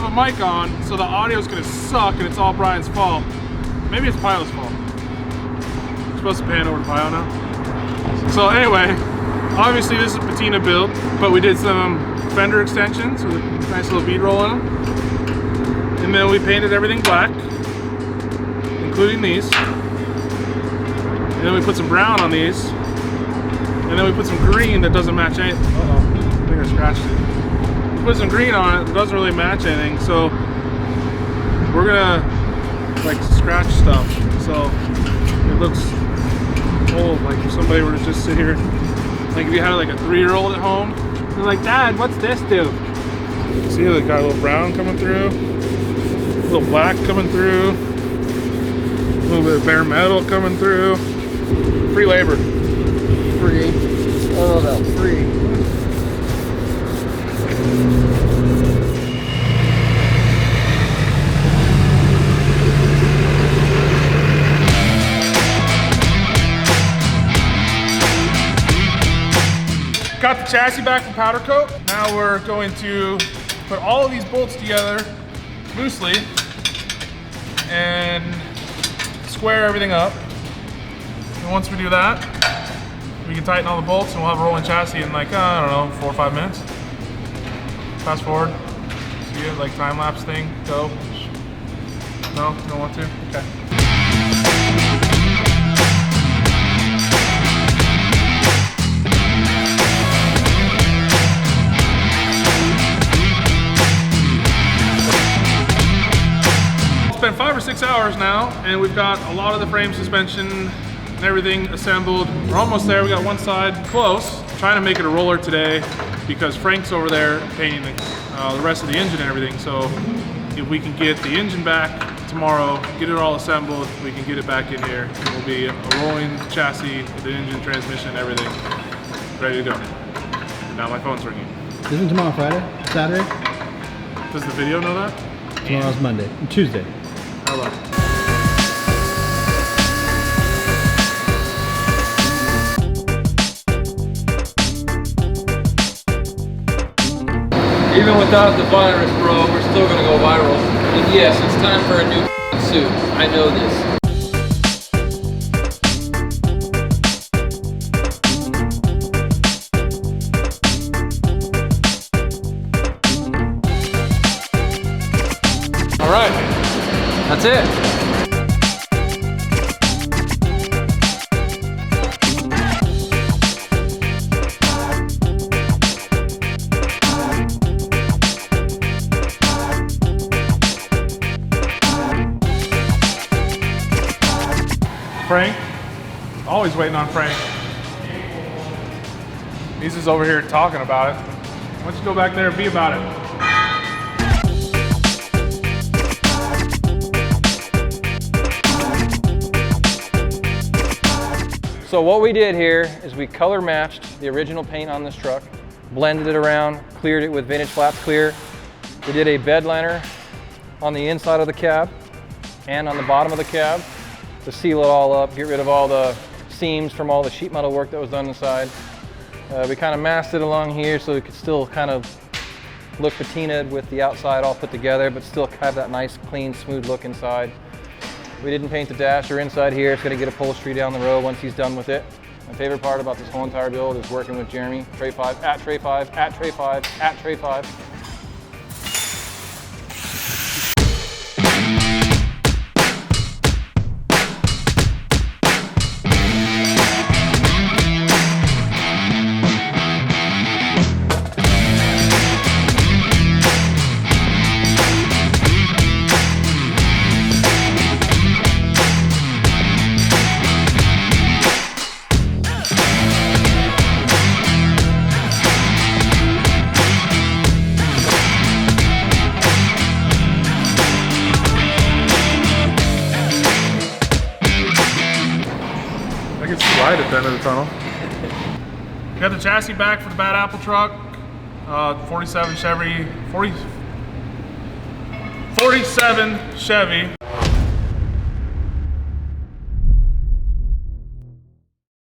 have a mic on, so the audio's gonna suck and it's all Brian's fault. Maybe it's Pilo's fault. We're supposed to pan over to Pilo now. So anyway, obviously this is a Patina build, but we did some fender extensions with a nice little bead roll in them. And then we painted everything black, including these. And then we put some brown on these. And then we put some green that doesn't match anything. Uh-oh, I think I scratched it. We put some green on it, it doesn't really match anything. So we're gonna like scratch stuff. So it looks old, like if somebody were to just sit here. Like if you had like a 3-year-old at home, they're like, Dad, what's this do? See, they got a little brown coming through, a little black coming through, a little bit of bare metal coming through. Free labor. Free. Oh, no, free. Got the chassis back from powder coat. Now we're going to put all of these bolts together loosely and square everything up. And once we do that, we can tighten all the bolts and we'll have a rolling chassis in like, I don't know, 4 or 5 minutes. Fast forward. See it, like time lapse thing, go. No, don't want to? Okay. It's been 5 or 6 hours now, and we've got a lot of the frame suspension and everything assembled. We're almost there. We got one side close. Trying to make it a roller today because Frank's over there painting the rest of the engine and everything. So if we can get the engine back tomorrow, get it all assembled, we can get it back in here. It will be a rolling chassis with the engine, transmission, everything ready to go. And now my phone's ringing. Isn't tomorrow Friday? Saturday? Does the video know that? Tomorrow's Monday. Tuesday. Hello. Even without the virus, bro, we're still gonna go viral. And yes, it's time for a new suit. I know this. All right. That's it. Frank, always waiting on Frank. He's just over here talking about it. Why don't you go back there and be about it? So what we did here is we color matched the original paint on this truck, blended it around, cleared it with vintage flaps clear. We did a bed liner on the inside of the cab and on the bottom of the cab to seal it all up, get rid of all the seams from all the sheet metal work that was done inside. We kind of masked it along here so it could still kind of look patinaed with the outside all put together, but still have that nice, clean, smooth look inside. We didn't paint the dash or inside here. It's going to get upholstery down the road once he's done with it. My favorite part about this whole entire build is working with Jeremy, Tray 5, at Tray 5, at Tray 5, at Tray 5. Light at the end of the tunnel. Got the chassis back for the Bad Apple truck. 47 Chevy.